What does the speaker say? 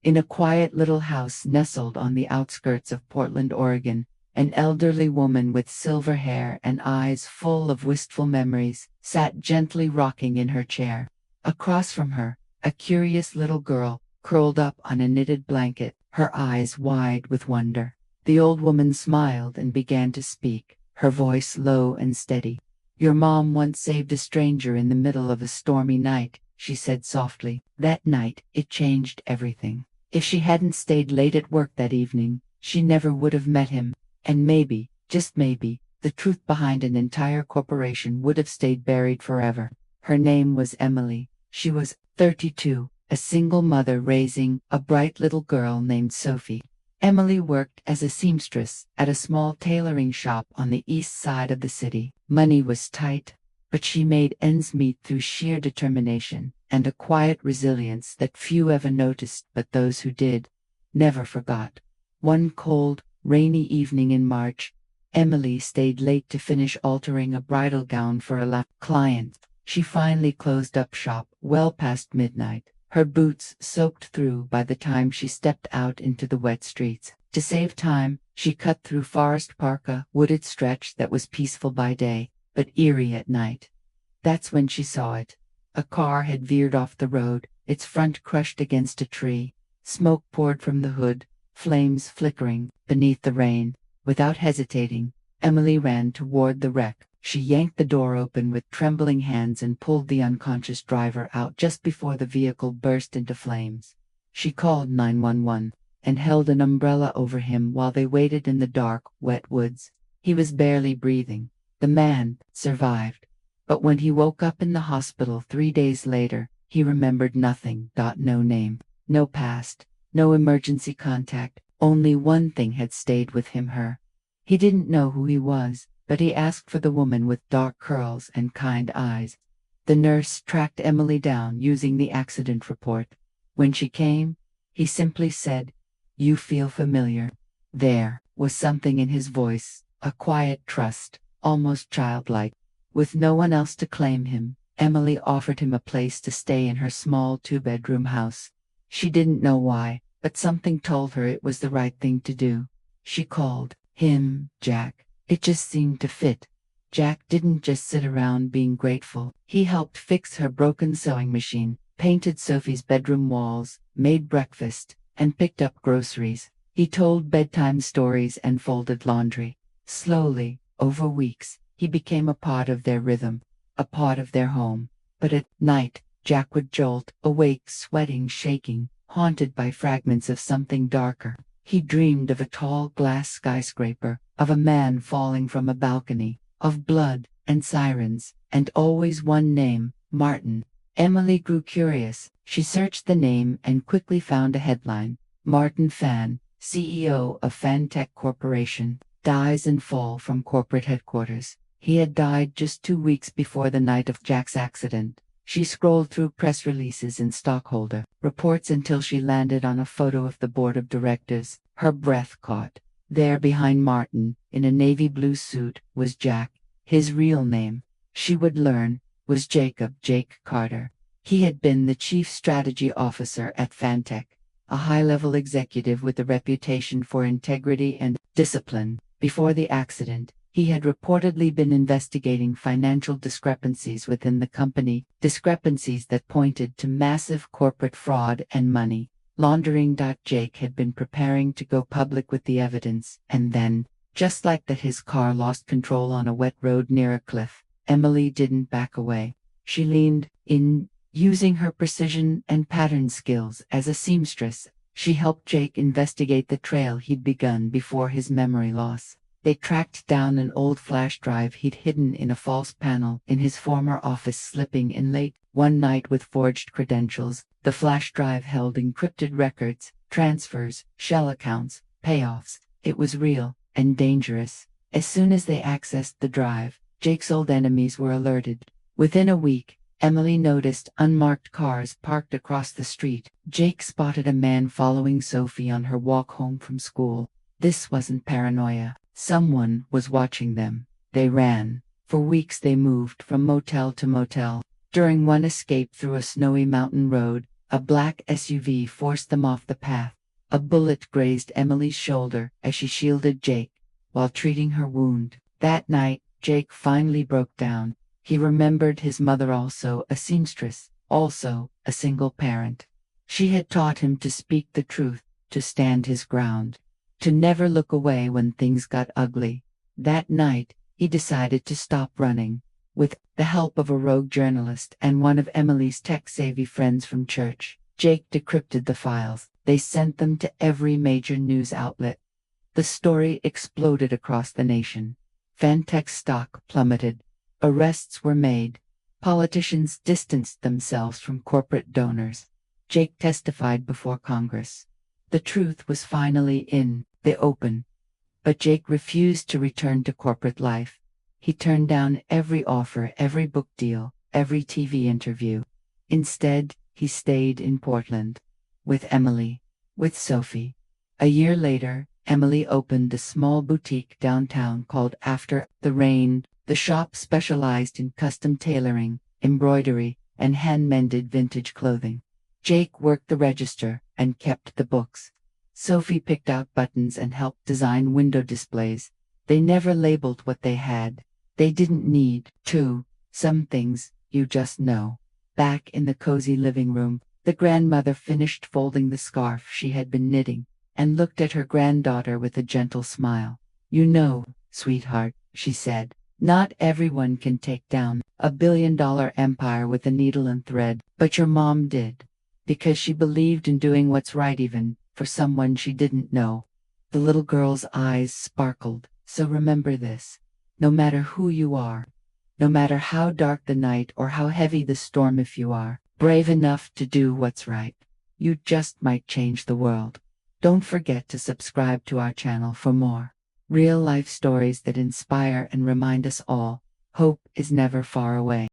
In a quiet little house nestled on the outskirts of Portland, Oregon, an elderly woman with silver hair and eyes full of wistful memories sat gently rocking in her chair. Across from her, a curious little girl curled up on a knitted blanket, her eyes wide with wonder. The old woman smiled and began to speak, her voice low and steady. "Your mom once saved a stranger in the middle of a stormy night," she said softly. "That night, it changed everything. If she hadn't stayed late at work that evening, she never would have met him. And maybe, just maybe, the truth behind an entire corporation would have stayed buried forever." Her name was Emily. She was 32, a single mother raising a bright little girl named Sophie. Emily worked as a seamstress at a small tailoring shop on the east side of the city. Money was tight, but she made ends meet through sheer determination and a quiet resilience that few ever noticed, but those who did never forgot. One cold, rainy evening in March, Emily stayed late to finish altering a bridal gown for a client. She finally closed up shop well past midnight, her boots soaked through by the time she stepped out into the wet streets. To save time, she cut through Forest Park, a wooded stretch that was peaceful by day, but eerie at night. That's when she saw it. A car had veered off the road, its front crushed against a tree. Smoke poured from the hood, flames flickering beneath the rain. Without hesitating, Emily ran toward the wreck. She yanked the door open with trembling hands and pulled the unconscious driver out just before the vehicle burst into flames. She called 911 and held an umbrella over him while they waited in the dark, wet woods. He was barely breathing. The man survived, but when he woke up in the hospital 3 days later, he remembered nothing. No name, no past, no emergency contact. Only one thing had stayed with him, her. He didn't know who he was, but he asked for the woman with dark curls and kind eyes. The nurse tracked Emily down using the accident report. When she came, he simply said, "You feel familiar." There was something in his voice, a quiet trust, almost childlike. With no one else to claim him, Emily offered him a place to stay in her small 2-bedroom house. She didn't know why, but something told her it was the right thing to do. She called him Jack. It just seemed to fit. Jack didn't just sit around being grateful. He helped fix her broken sewing machine, painted Sophie's bedroom walls, made breakfast, and picked up groceries. He told bedtime stories and folded laundry. Slowly, over weeks, he became a part of their rhythm, a part of their home. But at night, Jack would jolt, awake, sweating, shaking, haunted by fragments of something darker. He dreamed of a tall glass skyscraper, of a man falling from a balcony, of blood and sirens, and always one name, Martin. Emily grew curious. She searched the name and quickly found a headline. "Martin Fan, CEO of Fantech Corporation, dies in fall from corporate headquarters." He had died just 2 weeks before the night of Jack's accident. She scrolled through press releases and stockholder reports until she landed on a photo of the board of directors. Her breath caught. There behind Martin, in a navy blue suit, was Jack. His real name, she would learn, was Jake Carter. He had been the chief strategy officer at Fantech, a high-level executive with a reputation for integrity and discipline. Before the accident, he had reportedly been investigating financial discrepancies within the company, discrepancies that pointed to massive corporate fraud and money laundering. Jake had been preparing to go public with the evidence, and then, just like that, his car lost control on a wet road near a cliff. Emily didn't back away. She leaned in, using her precision and pattern skills as a seamstress. She helped Jake investigate the trail he'd begun before his memory loss. They tracked down an old flash drive he'd hidden in a false panel in his former office, slipping in late one night with forged credentials. The flash drive held encrypted records, transfers, shell accounts, payoffs. It was real and dangerous. As soon as they accessed the drive, Jake's old enemies were alerted. Within a week, Emily noticed unmarked cars parked across the street. Jake spotted a man following Sophie on her walk home from school. This wasn't paranoia. Someone was watching them. They ran. For weeks they moved from motel to motel. During one escape through a snowy mountain road, A black SUV forced them off the path. A bullet grazed Emily's shoulder as she shielded Jake while treating her wound. That night, Jake finally broke down. He remembered his mother, also a seamstress, also a single parent. She had taught him to speak the truth, to stand his ground, to never look away when things got ugly. That night, he decided to stop running. With the help of a rogue journalist and one of Emily's tech-savvy friends from church, Jake decrypted the files. They sent them to every major news outlet. The story exploded across the nation. Fantech stock plummeted. Arrests were made. Politicians distanced themselves from corporate donors. Jake testified before Congress. The truth was finally in the open. But Jake refused to return to corporate life. He turned down every offer, every book deal, every TV interview. Instead, he stayed in Portland. With Emily. With Sophie. A year later, Emily opened a small boutique downtown called After the Rain. The shop specialized in custom tailoring, embroidery, and hand-mended vintage clothing. Jake worked the register and kept the books. Sophie picked out buttons and helped design window displays. They never labeled what they had. They didn't need to. Some things, you just know. Back in the cozy living room, the grandmother finished folding the scarf she had been knitting and looked at her granddaughter with a gentle smile. "You know, sweetheart," she said, "not everyone can take down a billion-dollar empire with a needle and thread, but your mom did. Because she believed in doing what's right even for someone she didn't know." The little girl's eyes sparkled. "So remember this. No matter who you are, no matter how dark the night or how heavy the storm, if you are brave enough to do what's right, you just might change the world." Don't forget to subscribe to our channel for more real-life stories that inspire and remind us all hope is never far away.